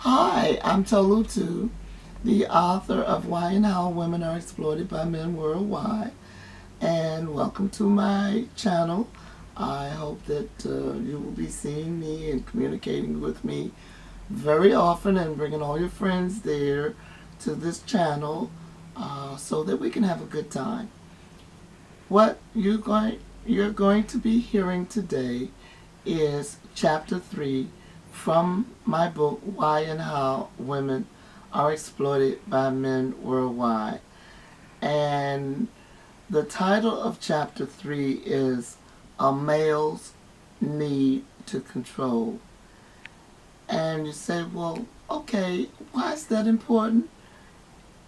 Hi, I'm Tolutu, the author of Why and How Women Are Exploited by Men Worldwide, and welcome to my channel. I hope that you will be seeing me and communicating with me very often and bringing all your friends there to this channel so that we can have a good time. What you're going to be hearing today is chapter 3 from my book Why and How Women Are Exploited by Men Worldwide. And the title of chapter 3 is A Male's Need to Control. And you say, well, okay, why is that important?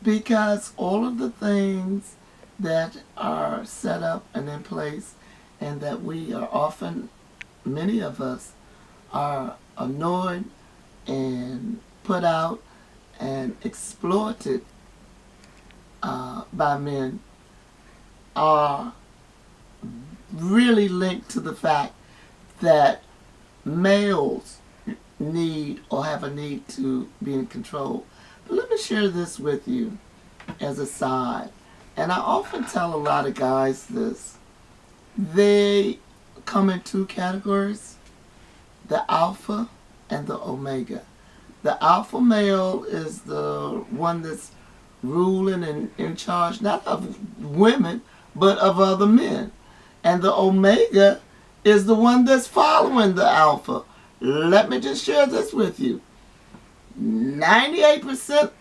Because all of the things that are set up and in place and that we are often, many of us, are annoyed and put out and exploited by men are really linked to the fact that males need or have a need to be in control. But let me share this with you as a side. And I often tell a lot of guys this. They come in two categories: the alpha and the omega. The alpha male is the one that's ruling and in charge, not of women, but of other men. And the omega is the one that's following the alpha. Let me just share this with you. 98%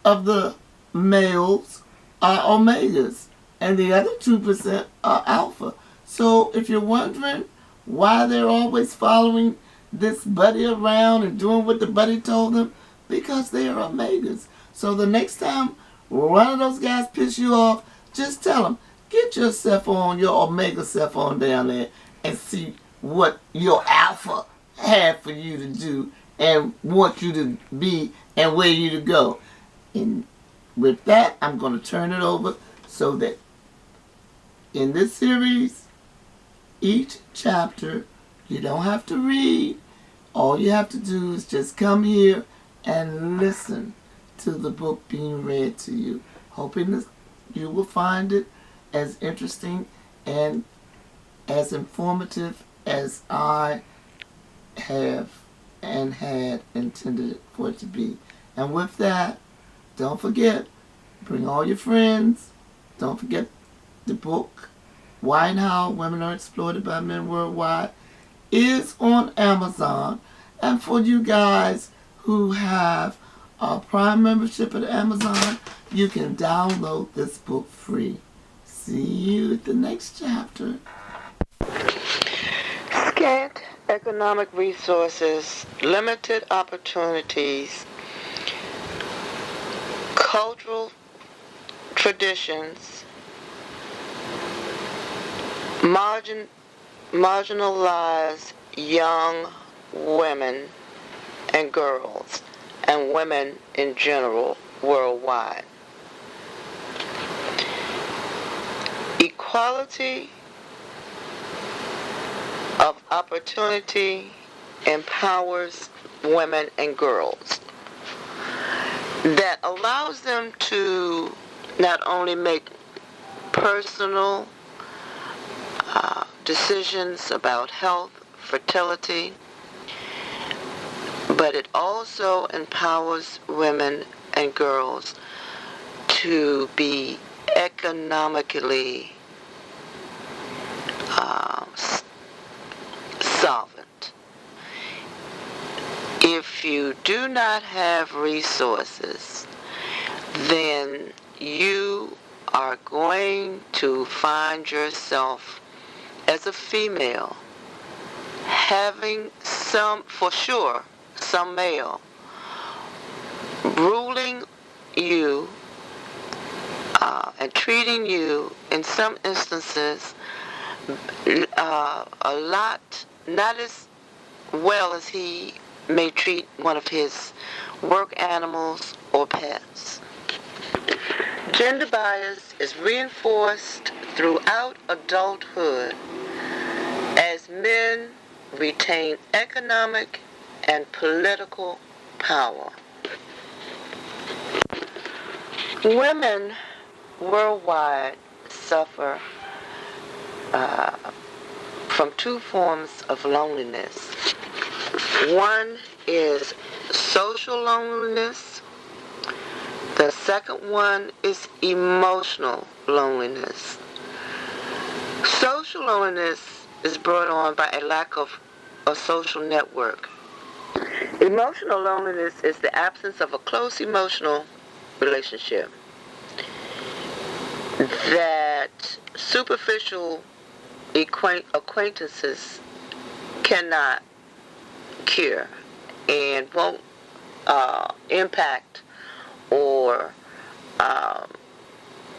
of the males are omegas, and the other 2% are alpha. So if you're wondering why they're always following this buddy around and doing what the buddy told them, because they are omegas. So the next time one of those guys piss you off, just tell them, get yourself on, your omega self on down there and see what your alpha had for you to do and want you to be and where you to go. And with that, I'm going to turn it over so that in this series, each chapter, you don't have to read. All you have to do is just come here and listen to the book being read to you. Hoping that you will find it as interesting and as informative as I have and had intended it for it to be. And with that, don't forget, bring all your friends. Don't forget the book, Why and How Women Are Exploited by Men Worldwide, is on Amazon. And for you guys who have a Prime membership at Amazon, you can download this book free. See you at the next chapter. Scant economic resources, limited opportunities, cultural traditions, marginalized young women and girls, and women in general worldwide. Equality of opportunity empowers women and girls, that allows them to not only make personal decisions about health, fertility, but it also empowers women and girls to be economically solvent. If you do not have resources, then you are going to find yourself as a female having some male ruling you and treating you in some instances a lot not as well as he may treat one of his work animals or pets. Gender bias is reinforced throughout adulthood as men retain economic and political power. Women worldwide suffer from two forms of loneliness. One is social loneliness. The second one is emotional loneliness. Social loneliness is brought on by a lack of a social network. Emotional loneliness is the absence of a close emotional relationship that superficial acquaintances cannot cure and won't impact or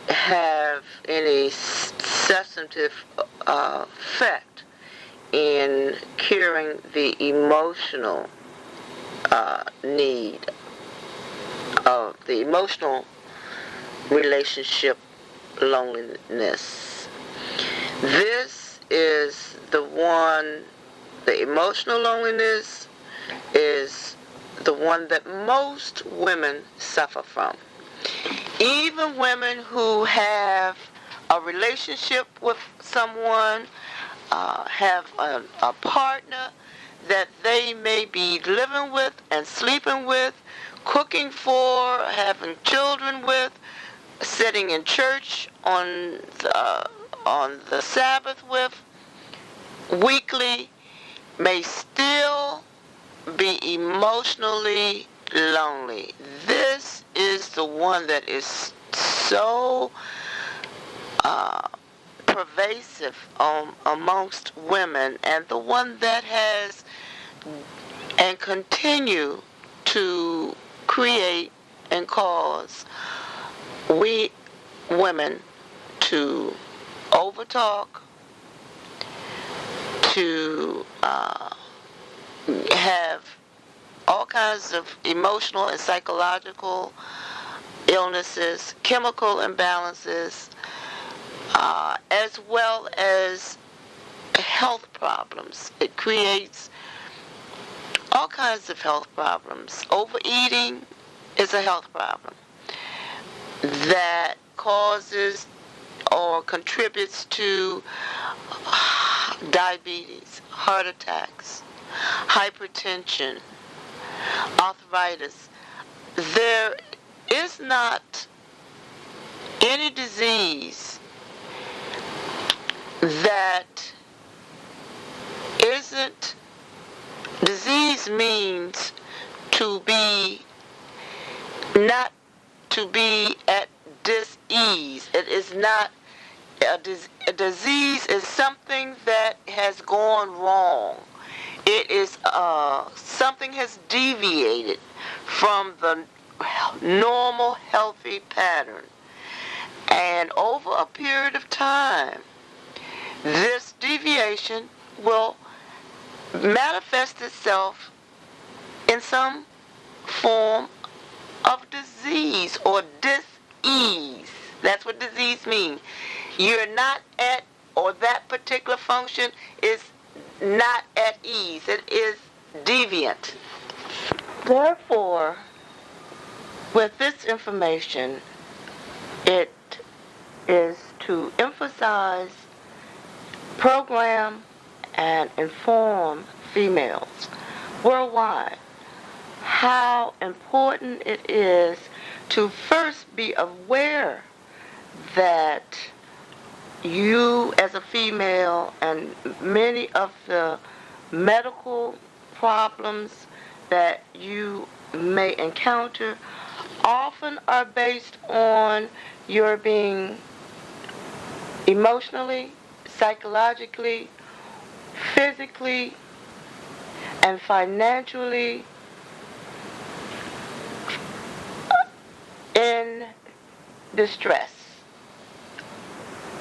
have any substantive effect in curing the emotional need of the emotional relationship loneliness. This is the emotional loneliness is the one that most women suffer from. Even women who have a relationship with someone, have a partner that they may be living with and sleeping with, cooking for, having children with, sitting in church on the Sabbath with, weekly, may still be emotionally lonely. This is the one that is so pervasive amongst women, and the one that has and continue to create and cause we women to overtalk, to have all kinds of emotional and psychological illnesses, chemical imbalances, as well as health problems. It creates all kinds of health problems. Overeating is a health problem that causes or contributes to diabetes, heart attacks, hypertension, arthritis. There is not any disease that isn't, disease means to be, not to be at dis-ease. It is not, a disease is something that has gone wrong. It is something has deviated from the normal healthy pattern. And over a period of time, this deviation will manifest itself in some form of disease or dis-ease. That's what disease means. You're not at, or that particular function is not at ease. It is deviant. Therefore, with this information, it is to emphasize, program, and inform females worldwide how important it is to first be aware that you as a female and many of the medical problems that you may encounter often are based on your being emotionally, psychologically, physically, and financially in distress,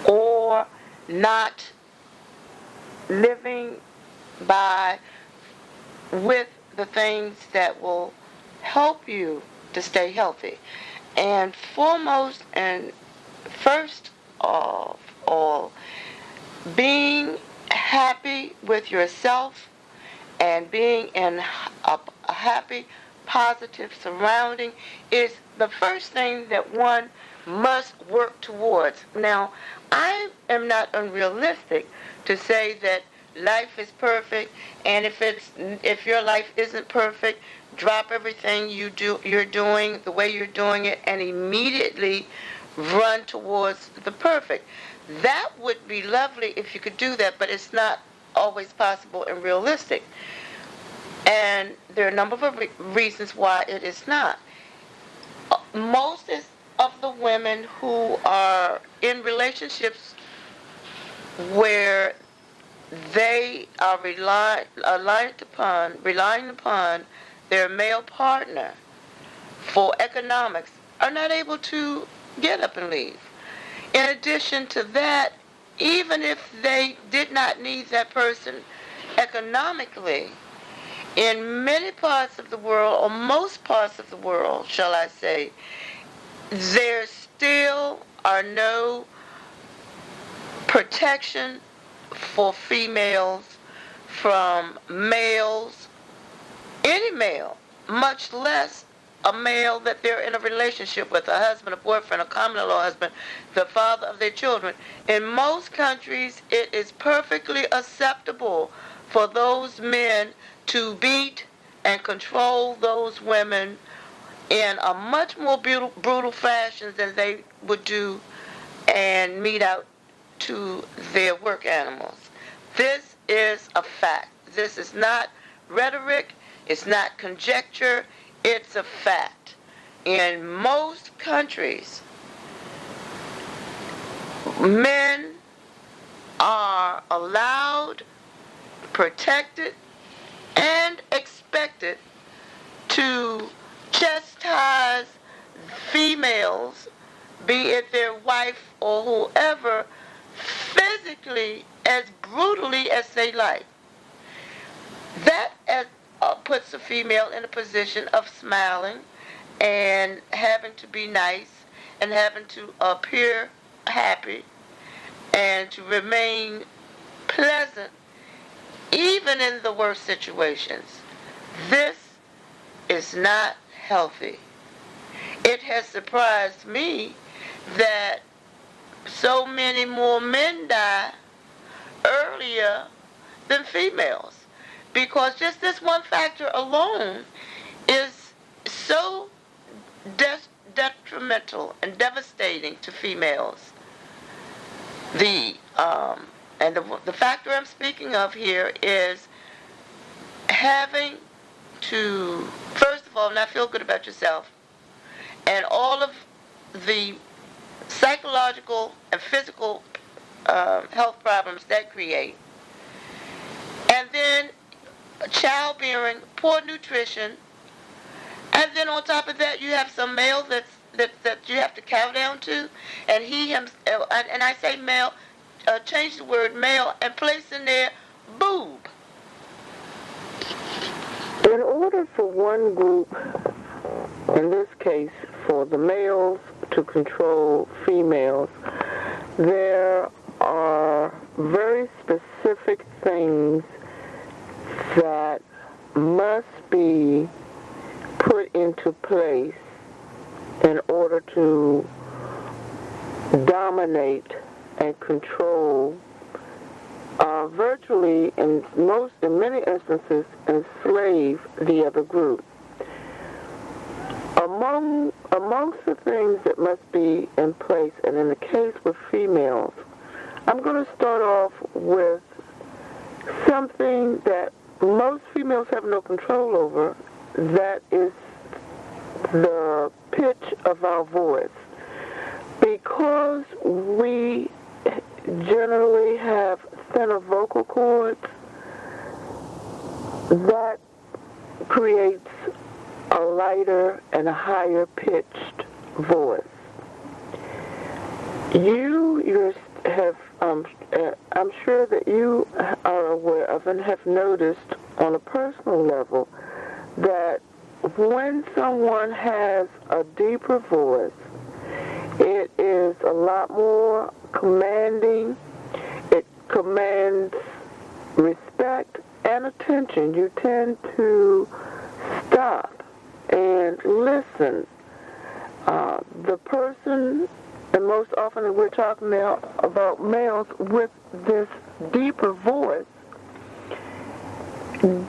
or not living with the things that will help you to stay healthy. And foremost and first of all, being happy with yourself and being in a happy, positive surrounding is the first thing that one must work towards. Now, I am not unrealistic to say that life is perfect, and if your life isn't perfect, drop everything you're doing the way you're doing it and immediately run towards the perfect. That would be lovely if you could do that, but it's not always possible and realistic. And there are a number of reasons why it is not. Most of the women who are in relationships where they are relying upon their male partner for economics are not able to get up and leave. In addition to that, even if they did not need that person economically, in many parts of the world, or most parts of the world, shall I say, there still are no protection for females from males, any male, much less a male that they're in a relationship with, a husband, a boyfriend, a common-law husband, the father of their children. In most countries, it is perfectly acceptable for those men to beat and control those women in a much more brutal fashion than they would do and mete out to their work animals. This is a fact. This is not rhetoric. It's not conjecture. It's a fact. In most countries, men are allowed, protected, and expected to chastise females, be it their wife or whoever, physically as brutally as they like. That puts a female in a position of smiling and having to be nice and having to appear happy and to remain pleasant even in the worst situations. This is not healthy. It has surprised me that so many more men die earlier than females, because just this one factor alone is so detrimental and devastating to females. The factor I'm speaking of here is having to, first of all, not feel good about yourself, and all of the psychological and physical health problems that create. And then childbearing, poor nutrition, and then on top of that, you have some male that you have to cow down to, and and I say male, change the word male and place in there boob. In order for one group, in this case for the males, to control females, there are very specific things that must be put into place in order to dominate and control, virtually in many instances enslave the other group. Amongst the things that must be in place, and in the case with females, I'm going to start off with something that most females have no control over, that is the pitch of our voice. Because we generally have thinner vocal cords, that creates a lighter and a higher pitched voice. I'm sure that you are aware of and have noticed on a personal level that when someone has a deeper voice, it is a lot more commanding. It commands respect and attention. You tend to stop and listen. The person, and most often we're talking now about males with this deeper voice,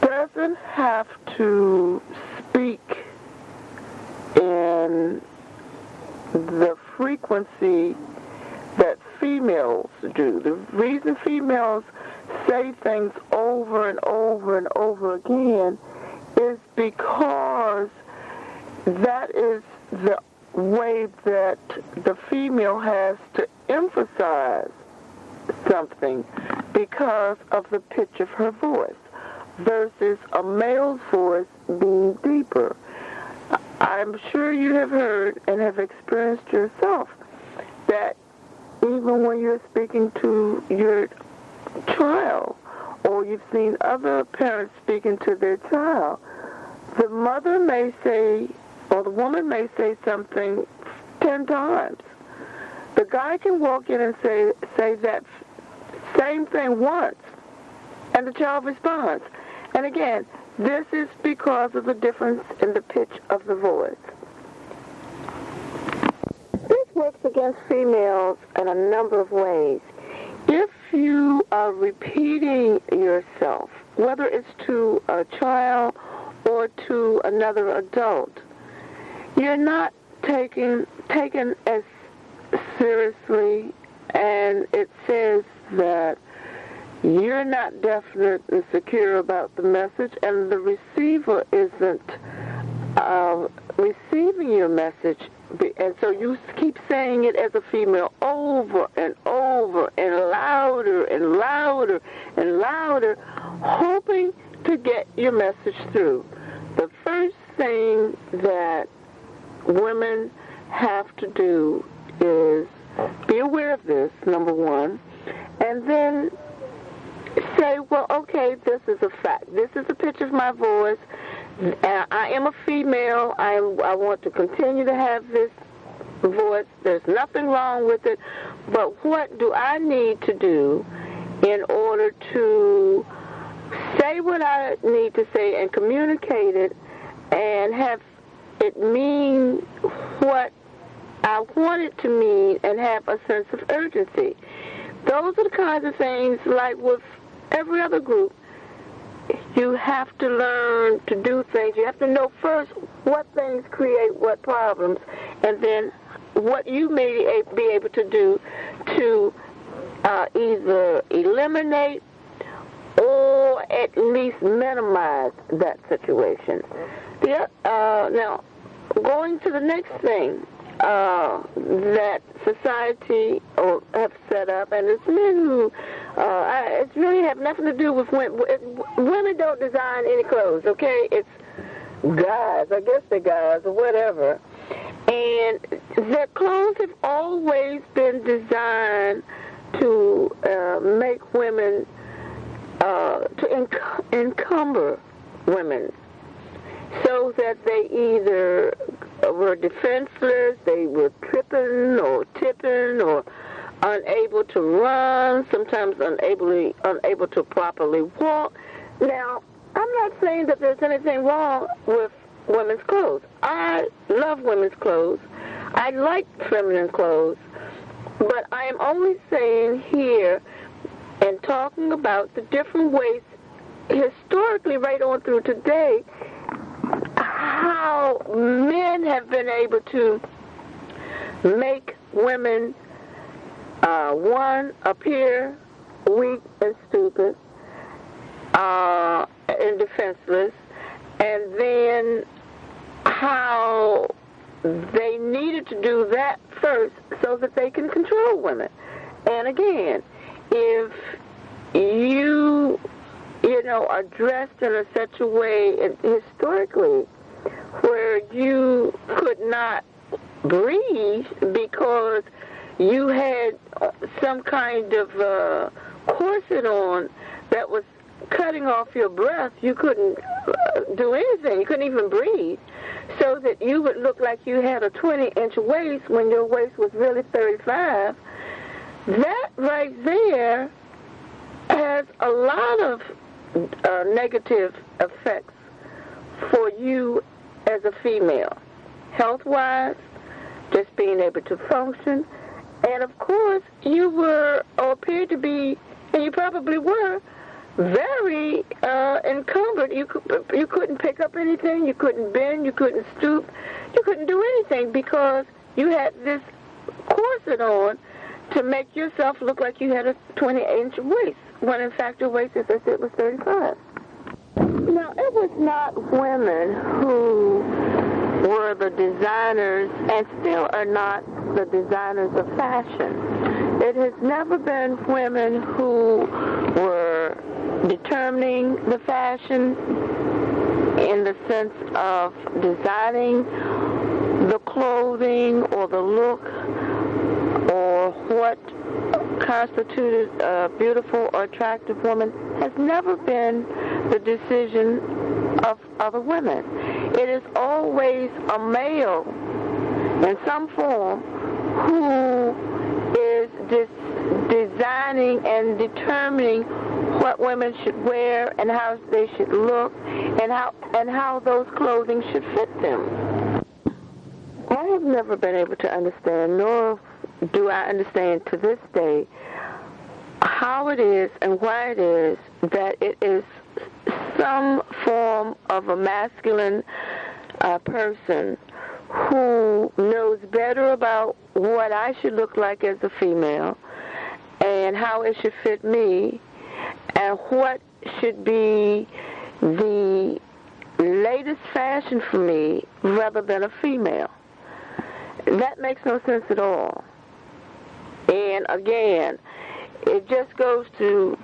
doesn't have to speak in the frequency that females do. The reason females say things over and over and over again is because that is the way that the female has to emphasize something because of the pitch of her voice versus a male's voice being deeper. I'm sure you have heard and have experienced yourself that even when you're speaking to your child, or you've seen other parents speaking to their child, the mother may say, or the woman may say something 10 times. The guy can walk in and say that same thing once, and the child responds. And again, this is because of the difference in the pitch of the voice. This works against females in a number of ways. If you are repeating yourself, whether it's to a child or to another adult, you're not taken as seriously, and it says that you're not definite and secure about the message, and the receiver isn't receiving your message, and so you keep saying it as a female over and over and louder and louder and louder, hoping to get your message through. The first thing that women have to do is be aware of this, number one, and then say, well, okay, this is a fact. This is the pitch of my voice. I am a female. I want to continue to have this voice. There's nothing wrong with it. But what do I need to do in order to say what I need to say and communicate it and have it mean what I want it to mean and have a sense of urgency? Those are the kinds of things, like with every other group, you have to learn to do things. You have to know first what things create what problems, and then what you may be able to do to either eliminate or at least minimize that situation. Now, going to the next thing that society have set up, and it's men who, it really have nothing to do with women. Women don't design any clothes, okay? It's guys, I guess they're guys or whatever. And their clothes have always been designed to make women, to encumber women, so that they either were defenseless, they were tripping or tipping or unable to run, sometimes unable to properly walk. Now, I'm not saying that there's anything wrong with women's clothes. I love women's clothes. I like feminine clothes. But I am only saying here and talking about the different ways, historically right on through today, how men have been able to make women, one, appear weak and stupid and defenseless, and then how they needed to do that first so that they can control women. And again, if you are dressed in such a way, historically, where you could not breathe because you had some kind of corset on that was cutting off your breath, you couldn't do anything. You couldn't even breathe. So that you would look like you had a 20-inch waist when your waist was really 35. That right there has a lot of negative effects for you as a female, health-wise, just being able to function. And of course, you were, or appeared to be, and you probably were, very encumbered. You couldn't pick up anything. You couldn't bend. You couldn't stoop. You couldn't do anything because you had this corset on to make yourself look like you had a 20-inch waist, when in fact your waist, as I said, was 35. Now, it was not women who were the designers and still are not the designers of fashion. It has never been women who were determining the fashion in the sense of designing the clothing or the look or what constituted a beautiful or attractive woman has never been the decision of other women. It is always a male in some form who is designing and determining what women should wear and how they should look and how those clothing should fit them. I have never been able to understand, nor do I understand to this day, how it is and why it is that it is some form of a masculine person who knows better about what I should look like as a female and how it should fit me and what should be the latest fashion for me rather than a female. That makes no sense at all. And again, it just goes to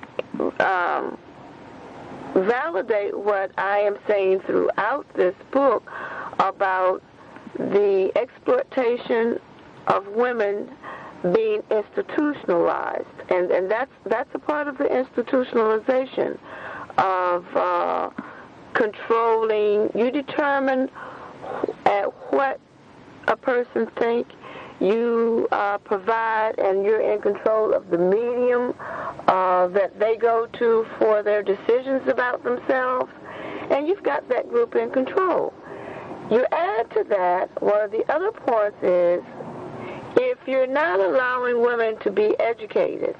validate what I am saying throughout this book about the exploitation of women being institutionalized, and that's a part of the institutionalization of controlling. You determine at what a person thinks. You provide, and you're in control of the medium that they go to for their decisions about themselves, and you've got that group in control. You add to that, one of the other points is, if you're not allowing women to be educated,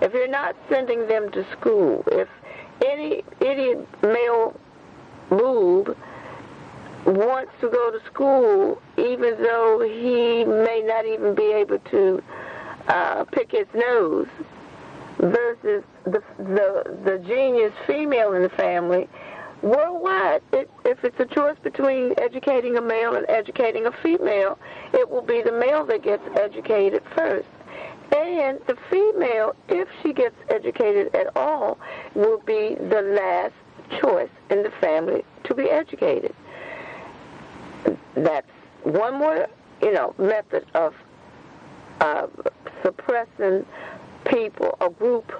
if you're not sending them to school, if any idiot male boob wants to go to school even though he may not even be able to pick his nose, versus the genius female in the family, worldwide, if it's a choice between educating a male and educating a female, it will be the male that gets educated first. And the female, if she gets educated at all, will be the last choice in the family to be educated. That's one more, method of suppressing people, a group,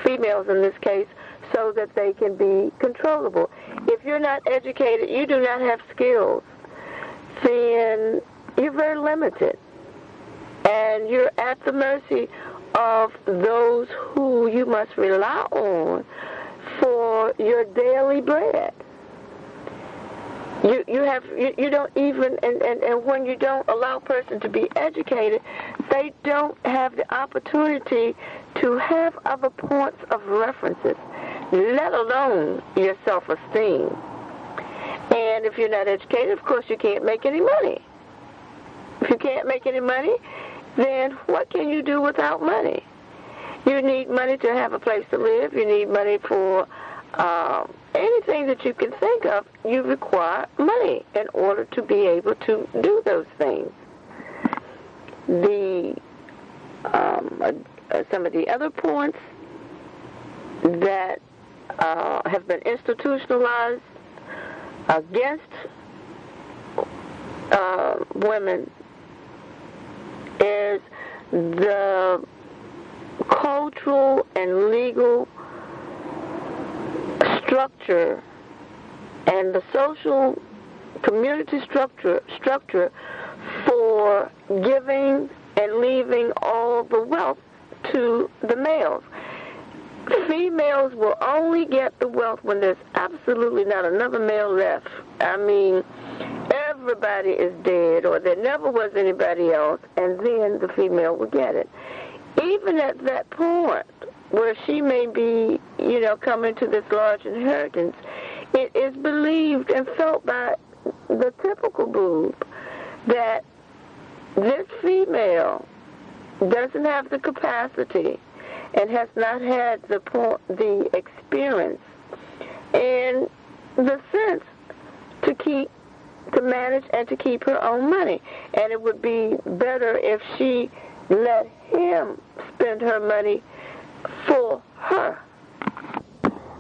females in this case, so that they can be controllable. If you're not educated, you do not have skills, then you're very limited. And you're at the mercy of those who you must rely on for your daily bread. You don't even, and when you don't allow a person to be educated, they don't have the opportunity to have other points of references, let alone your self-esteem. And if you're not educated, of course, you can't make any money. If you can't make any money, then what can you do without money? You need money to have a place to live. You need money for anything that you can think of. You require money in order to be able to do those things. Some of the other points that have been institutionalized against women is the cultural and legal structure and the social community structure for giving and leaving all the wealth to the males. Females will only get the wealth when there's absolutely not another male left. I mean, everybody is dead or there never was anybody else, and then the female will get it. Even at that point where she may be, coming to this large inheritance, it is believed and felt by the typical boob that this female doesn't have the capacity and has not had the experience and the sense to manage and to keep her own money. And it would be better if she let him spend her money for her.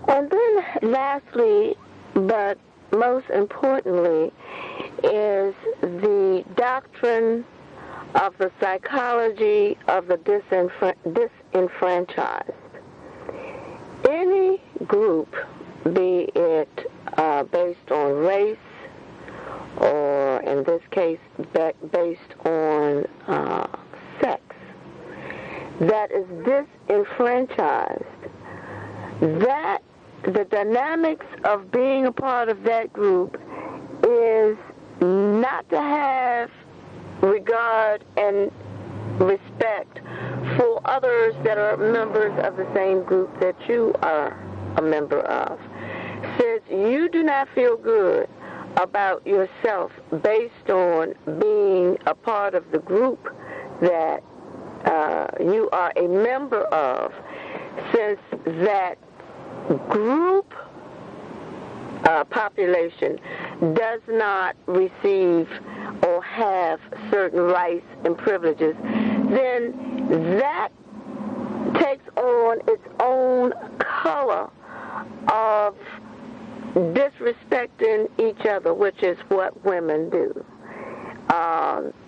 And then lastly, but most importantly, is the doctrine of the psychology of the disenfranchised. Any group, be it based on race or, in this case, based on sex, that is disenfranchised, that the dynamics of being a part of that group is not to have regard and respect for others that are members of the same group that you are a member of. Since you do not feel good about yourself based on being a part of the group that you are a member of, since that group population does not receive or have certain rights and privileges, then that takes on its own color of disrespecting each other, which is what women do.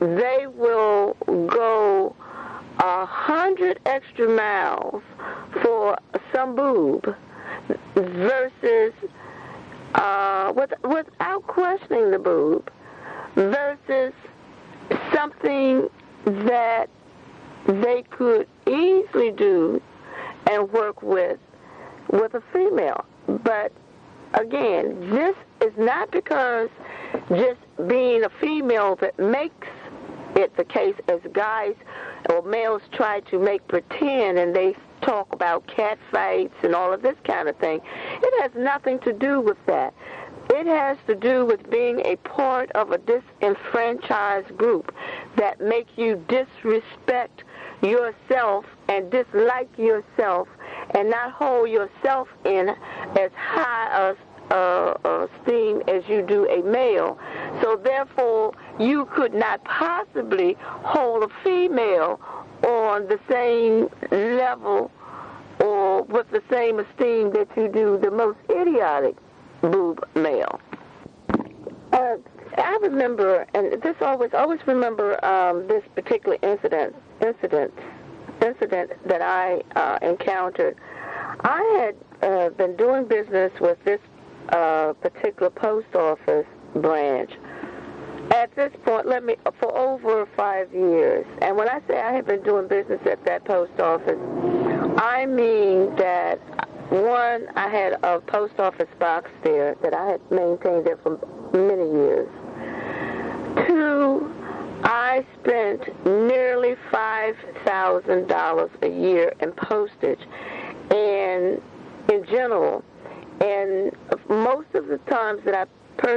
They will go 100 extra miles for some boob versus without questioning the boob versus something that they could easily do and work with a female. But again, this is not because just being a female that makes it the case, as guys or males try to make pretend, and they talk about cat fights and all of this kind of thing. It has nothing to do with that. It has to do with being a part of a disenfranchised group that make you disrespect yourself and dislike yourself and not hold yourself in as high esteem as you do a male. So therefore, you could not possibly hold a female on the same level or with the same esteem that you do the most idiotic boob male. I remember, and this always remember this particular incident that I encountered. I had been doing business with this particular post office branch at this point, for over 5 years. And when I say I have been doing business at that post office, I mean that, one, I had a post office box there that I had maintained there for many years. Two, I spent nearly $5,000 a year in postage and in general. And most of the times that I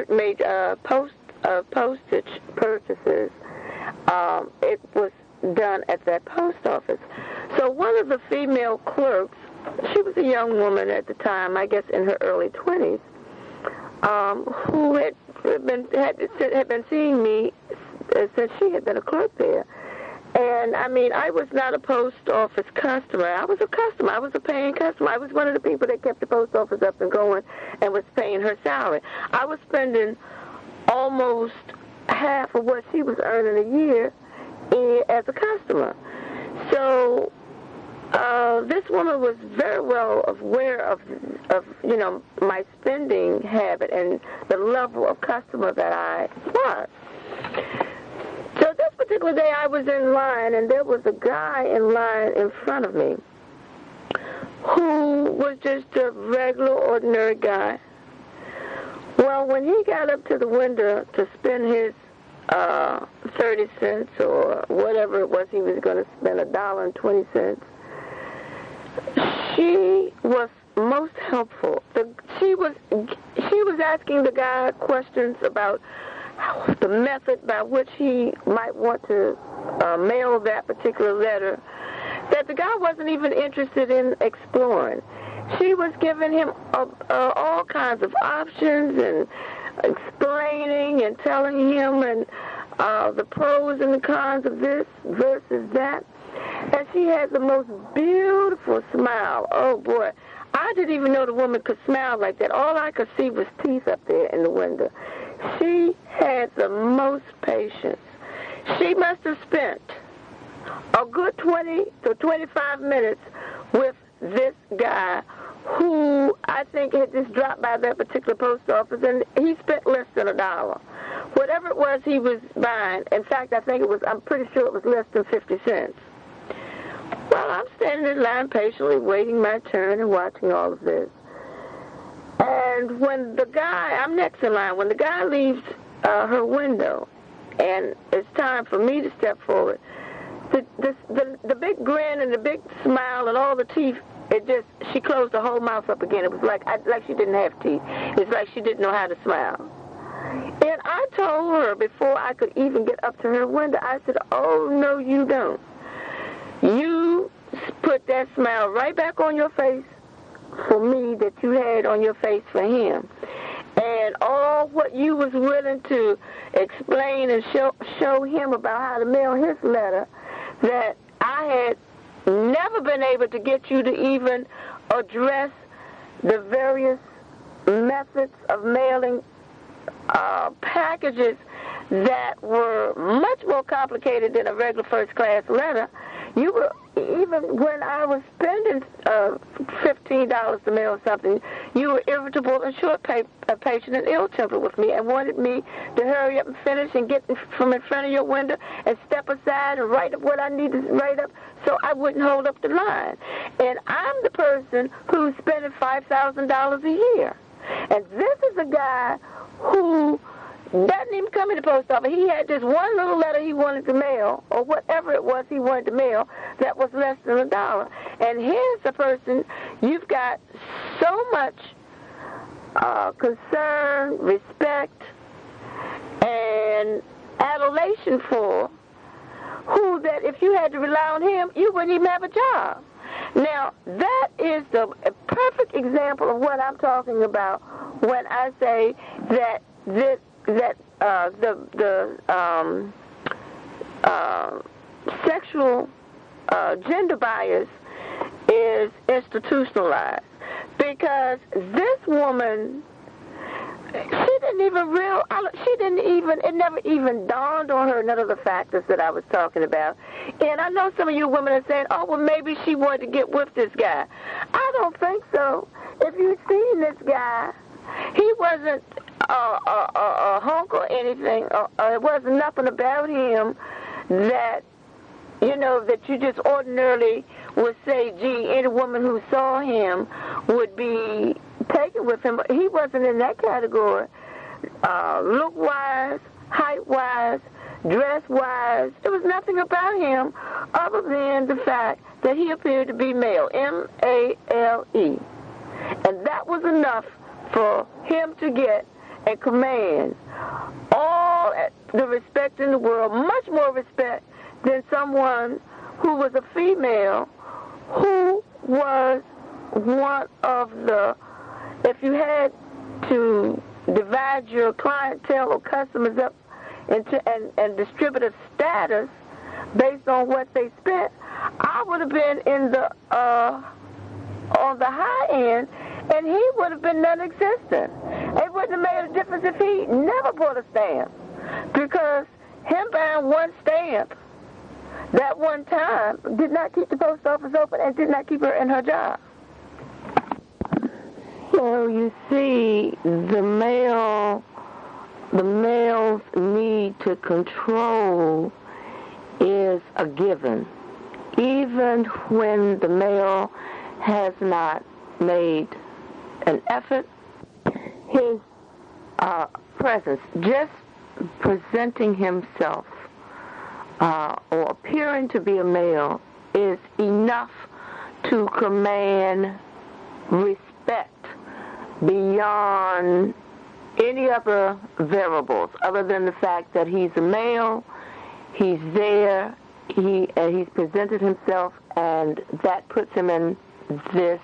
made postage purchases, it was done at that post office. So one of the female clerks, she was a young woman at the time, I guess in her early 20s, who had been seeing me since she had been a clerk there. And, I mean, I was not a post office customer. I was a customer. I was a paying customer. I was one of the people that kept the post office up and going and was paying her salary. I was spending almost half of what she was earning a year as a customer. So this woman was very well aware of my spending habit and the level of customer that I was. So this particular day I was in line, and there was a guy in line in front of me who was just a regular, ordinary guy Well, when he got up to the window to spend his 30 cents or whatever it was he was going to spend, $1.20, she was most helpful. She was asking the guy questions about the method by which he might want to mail that particular letter that the guy wasn't even interested in exploring. She was giving him all kinds of options and explaining and telling him and the pros and the cons of this versus that. And she had the most beautiful smile. Oh, boy. I didn't even know the woman could smile like that. All I could see was teeth up there in the window. She had the most patience. She must have spent a good 20 to 25 minutes with this guy who I think had just dropped by that particular post office, and he spent less than $1. Whatever it was he was buying, in fact, I'm pretty sure it was less than 50 cents. Well, I'm standing in line patiently waiting my turn and watching all of this. And when the guy, I'm next in line, when the guy leaves her window and it's time for me to step forward, the big grin and the big smile and all the teeth, she closed the whole mouth up again. It was like she didn't have teeth. It's like she didn't know how to smile. And I told her before I could even get up to her window, I said, oh, no, you don't. You put that smile right back on your face for me that you had on your face for him. And all what you was willing to explain and show him about how to mail his letter, that I had never been able to get you to even address the various methods of mailing packages that were much more complicated than a regular first-class letter. You were, even when I was spending $15 to mail something, you were irritable and short-patient and ill-tempered with me and wanted me to hurry up and finish and get from in front of your window and step aside and write up what I needed to write up so I wouldn't hold up the line. And I'm the person who's spending $5,000 a year. And this is a guy who doesn't even come in the post office. He had this one little letter he wanted to mail, or whatever it was he wanted to mail, that was less than $1. And here's the person you've got so much concern, respect, and adulation for, who that if you had to rely on him, you wouldn't even have a job. Now, that is the perfect example of what I'm talking about when I say that the sexual gender bias is institutionalized, because this woman, it never even dawned on her none of the factors that I was talking about. And I know some of you women are saying, oh, well, maybe she wanted to get with this guy. I don't think so. If you've seen this guy, he wasn't a hunk or anything. It wasn't nothing about him that, that you just ordinarily would say, gee, any woman who saw him would be taken with him. But he wasn't in that category. Look-wise, height-wise, dress-wise, there was nothing about him other than the fact that he appeared to be male, M-A-L-E. And that was enough for him to get and command all the respect in the world, much more respect than someone who was a female, who was one of the, if you had to divide your clientele or customers up into and distribute a status based on what they spent, I would have been in the on the high end, and he would have been non-existent. It wouldn't have made a difference if he never bought a stamp, because him buying one stamp that one time did not keep the post office open and did not keep her in her job. So you see, the male's need to control is a given, even when the male has not made an effort. His presence, just presenting himself or appearing to be a male is enough to command respect beyond any other variables other than the fact that he's a male, he's there, he's presented himself, and that puts him in this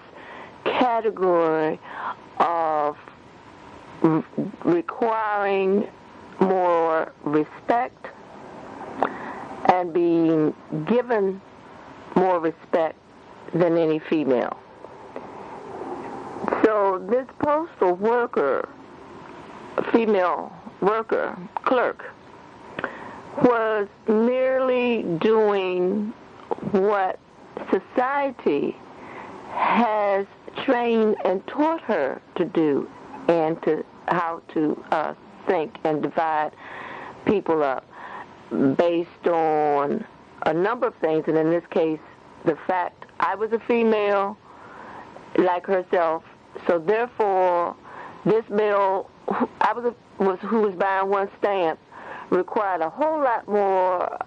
category of requiring more respect and being given more respect than any female. So this postal worker, female worker, clerk, was merely doing what society has trained and taught her to do, and to how to think and divide people up based on a number of things, and in this case, the fact I was a female like herself, so therefore this male who was buying one stamp required a whole lot more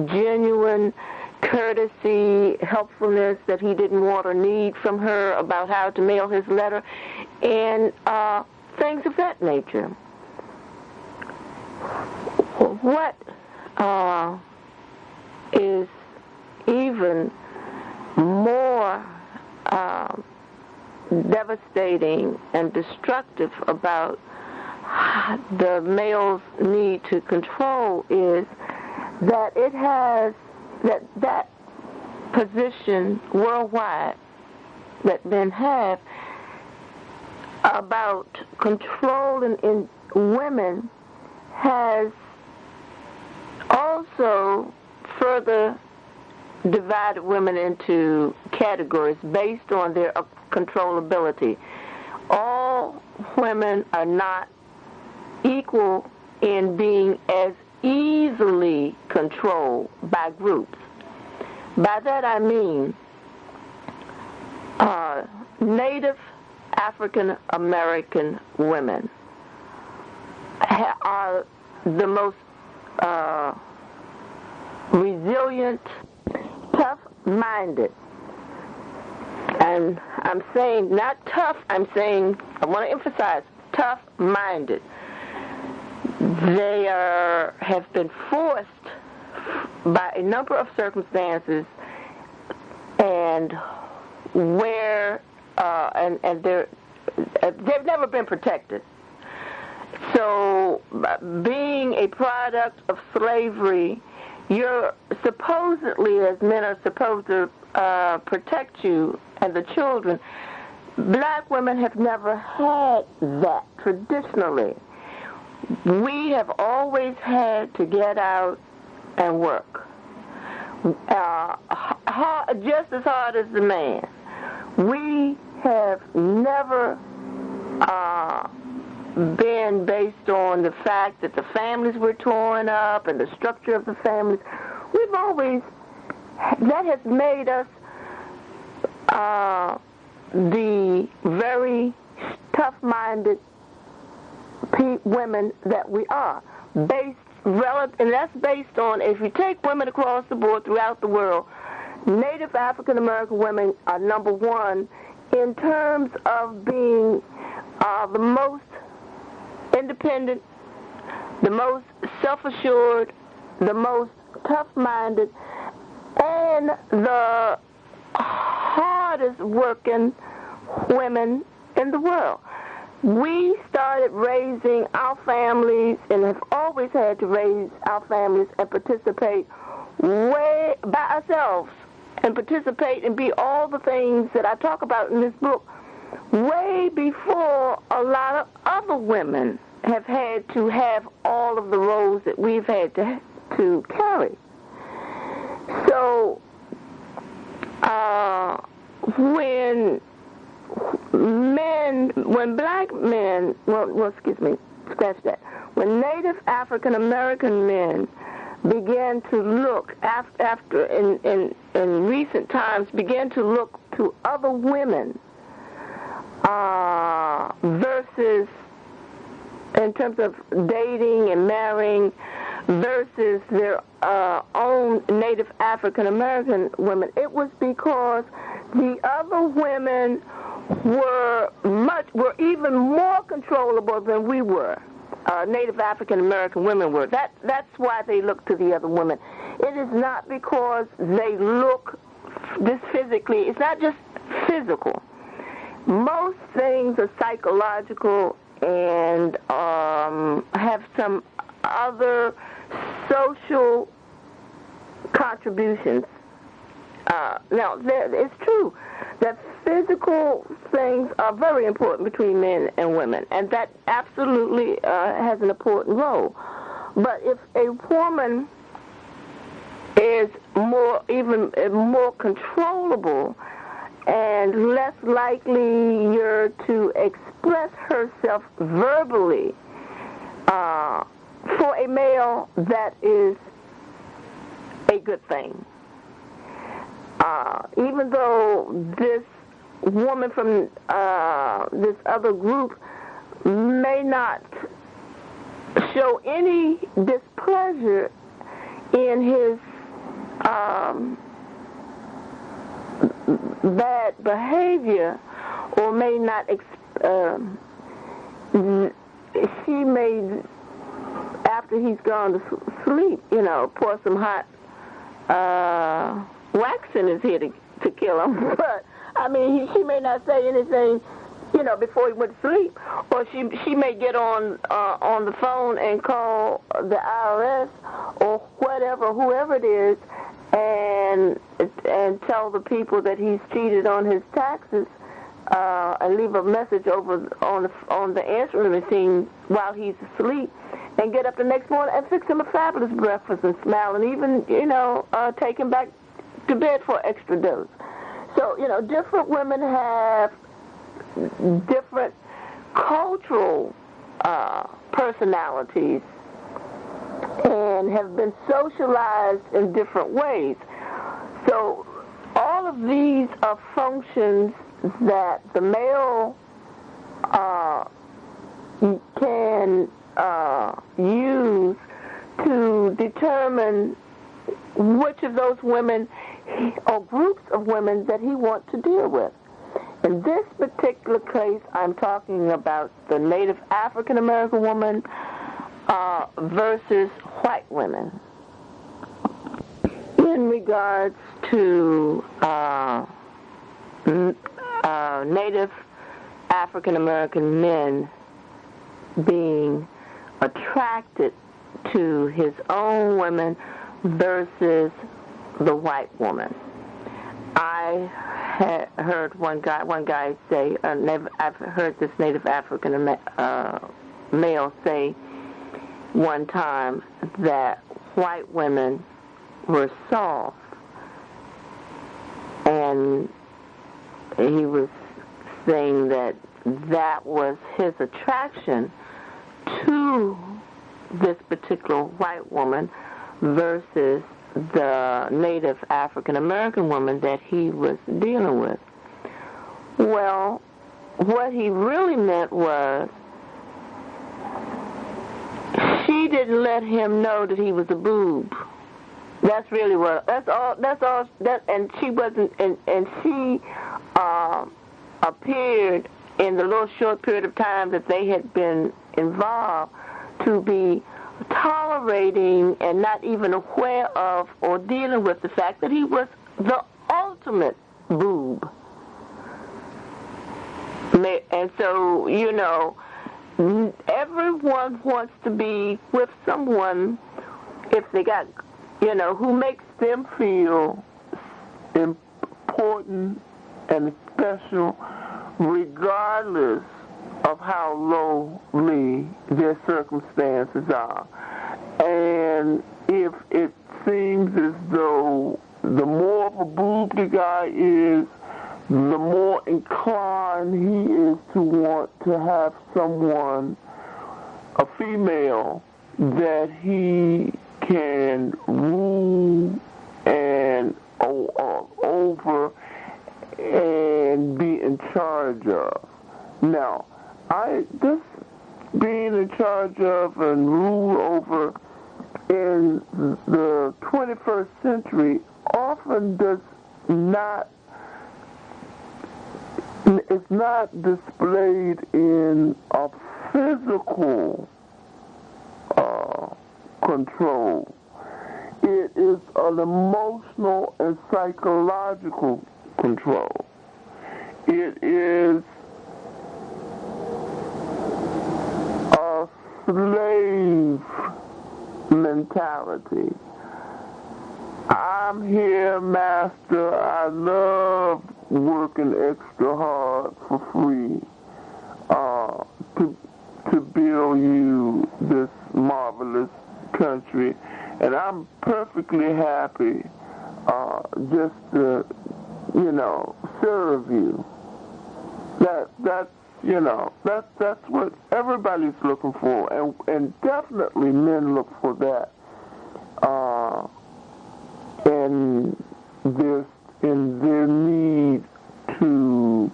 genuine courtesy, helpfulness that he didn't want or need from her about how to mail his letter, and things of that nature. What is even more devastating and destructive about the male's need to control is that it has that position worldwide that men have about control in women has also further divided women into categories based on their controllability. All women are not equal in being as easily controlled by groups. By that I mean Native African American women are the most resilient, tough-minded. And I'm saying not tough, I want to emphasize tough-minded. They have been forced by a number of circumstances and where and they've never been protected. So being a product of slavery, you're supposedly, as men are supposed to protect you and the children, black women have never had that traditionally. We have always had to get out and work, just as hard as the man. We have never been based on the fact that the families were torn up and the structure of the families. We've always, that has made us the very tough-minded women that we are, and that's based on, if you take women across the board throughout the world, Native African American women are number one in terms of being the most independent, the most self-assured, the most tough-minded, and the hardest working women in the world. We started raising our families and have always had to raise our families and participate way by ourselves and participate and be all the things that I talk about in this book way before a lot of other women have had to have all of the roles that we've had to carry. So when black men, when Native African American men began to look after in recent times, began to look to other women versus in terms of dating and marrying versus their own Native African American women. It was because the other women were even more controllable than we were. Native African American women were. That's why they look to the other women. It is not because they look just physically. It's not just physical. Most things are psychological and have some other social contributions. Now, it's true that physical things are very important between men and women, and that absolutely has an important role. But if a woman is even more controllable and less likely to express herself verbally, for a male, that is a good thing. Even though this woman from this other group may not show any displeasure in his bad behavior, or may not, she may, after he's gone to sleep, pour some hot wax in his head to kill him. But I mean, she may not say anything, before he went to sleep, or she may get on the phone and call the IRS or whoever it is, and tell the people that he's cheated on his taxes, and leave a message over on the answering machine while he's asleep, and get up the next morning and fix him a fabulous breakfast and smile, and even take him back to bed for an extra dose. So different women have different cultural personalities and have been socialized in different ways. So all of these are functions that the male can use to determine which of those women or groups of women that he wants to deal with. In this particular case, I'm talking about the Native African American woman versus white women. In regards to Native African American men being attracted to his own women versus the white woman, I heard one guy say, I've heard this Native African male say one time that white women were soft, and he was saying that was his attraction to this particular white woman versus the Native African American woman that he was dealing with. Well, what he really meant was she didn't let him know that he was a boob. That's really what. That's all. And she wasn't. And she appeared in the little short period of time that they had been involved to be tolerating and not even aware of or dealing with the fact that he was the ultimate boob. And so, everyone wants to be with someone if they got, who makes them feel important and special regardless of how lowly their circumstances are. And if it seems as though the more of a boob the guy is, the more inclined he is to want to have someone, a female, that he can rule and over and be in charge of. Now, being in charge of and rule over in the 21st century often does not, it's not displayed in a physical control. It is an emotional and psychological control. It is a slave mentality. I'm here, master. I love working extra hard for free to build you this marvelous country, and I'm perfectly happy just to, serve you. That's what everybody's looking for, and definitely men look for that. And their need to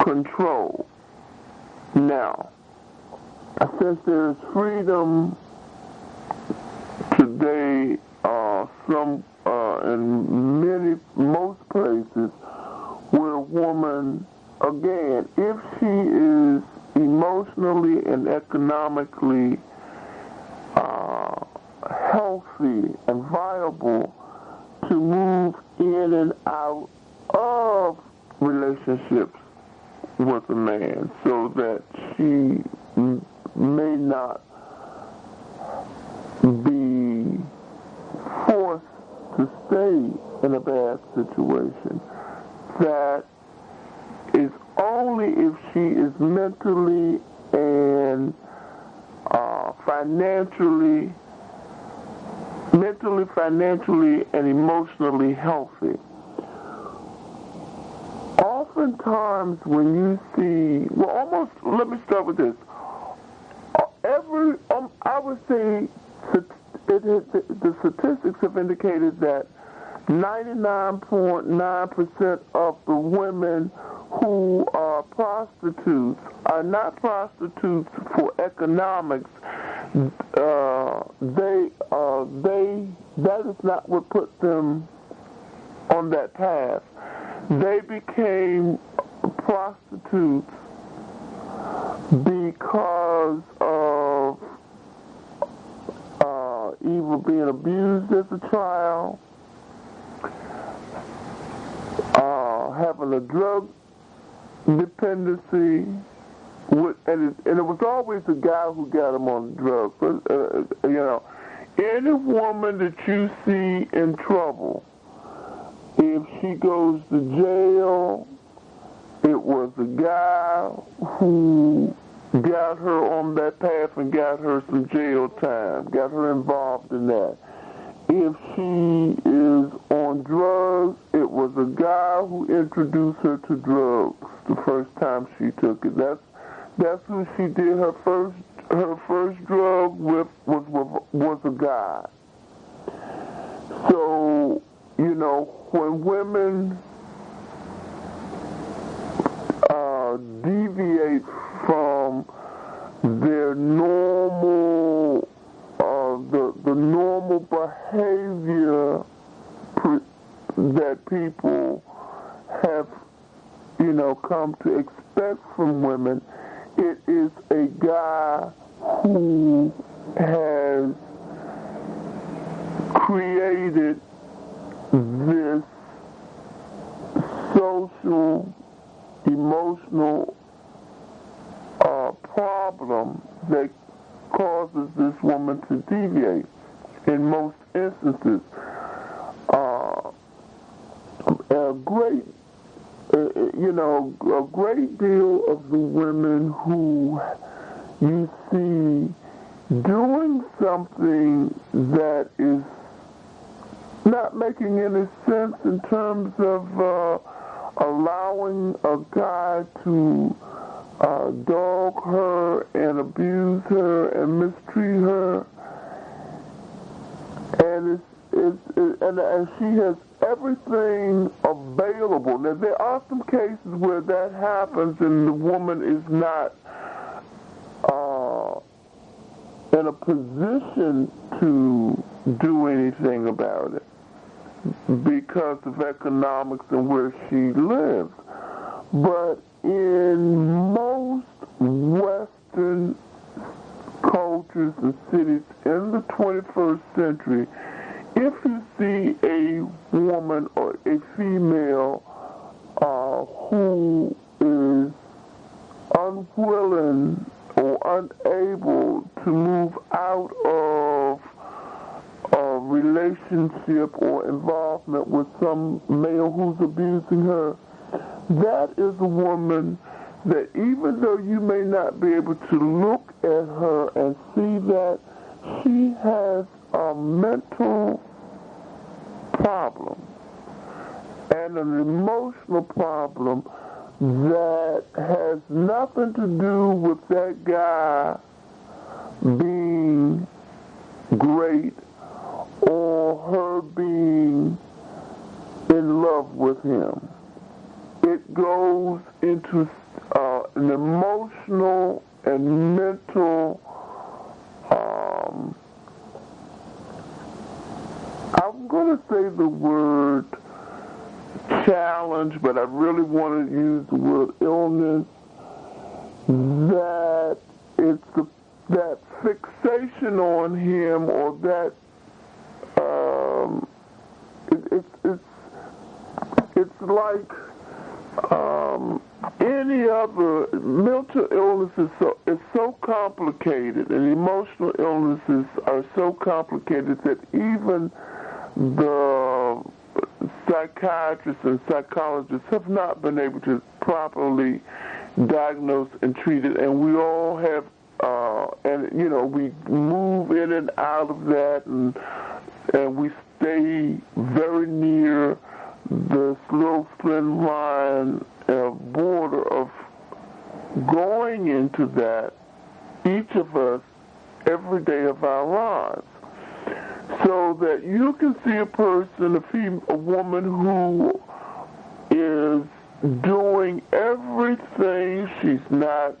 control. Now, since there is freedom today, in most places, where a woman, again, if she is emotionally and economically healthy and viable to move in and out of relationships with a man, so that she may not be forced to stay in a bad situation. That is only if she is mentally and financially, and emotionally healthy. Oftentimes when you see, let me start with this. I would say the statistics have indicated that 99.9% of the women who are prostitutes are not prostitutes for economics. That is not what put them on that path. They became prostitutes because of either being abused as a child, having a drug dependency, and it was always the guy who got them on drugs. Any woman that you see in trouble, if she goes to jail, it was a guy who got her on that path and got her some jail time, got her involved in that. If she is on drugs, it was a guy who introduced her to drugs the first time she took it. That's who she did her first drug with was a guy. So, when women deviate from their normal, the normal behavior that people have, come to expect from women, it is a guy who has created this social, emotional problem that causes this woman to deviate in most instances. A great deal of the women who you see doing something that is not making any sense in terms of allowing a guy to dog her and abuse her and mistreat her, and and she has everything available. Now there are some cases where that happens and the woman is not in a position to do anything about it because of economics and where she lives. But in most Western cultures and cities in the 21st century, if you see a woman or a female who is unwilling or unable to move out of a relationship or involvement with some male who's abusing her, that is a woman that even though you may not be able to look at her and see that, she has a mental problem and an emotional problem that has nothing to do with that guy being great or her being in love with him. It goes into an emotional and mental, I'm going to say the word challenge, but I really want to use the word illness, that that fixation on him, or that it's like any other mental illness is so complicated, and emotional illnesses are so complicated that even the psychiatrists and psychologists have not been able to properly diagnose and treat it, and we all have, we move in and out of that, and we stay very near the slow thin line border of going into that, each of us, every day of our lives. So that you can see a person, a woman who is doing everything. She's not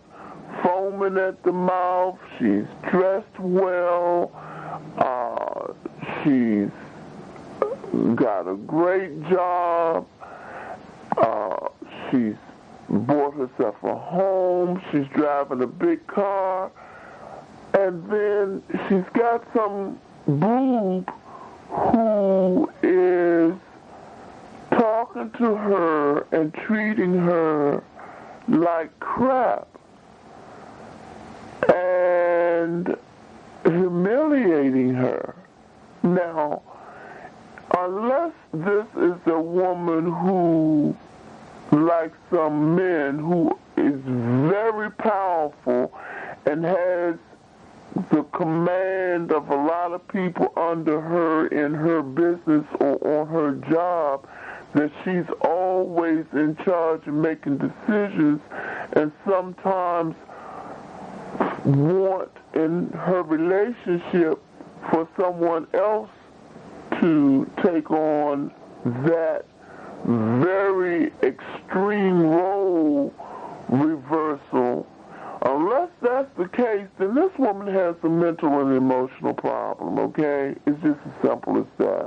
foaming at the mouth. She's dressed well. She's got a great job. She's bought herself a home. She's driving a big car. And then she's got some boob who is talking to her and treating her like crap and humiliating her. Now, unless this is a woman who, like some men, who is very powerful and has the command of a lot of people under her in her business or on her job, that she's always in charge of making decisions, and sometimes want in her relationship for someone else to take on that very extreme role reversal. Unless that's the case, then this woman has a mental and emotional problem, okay? It's just as simple as that.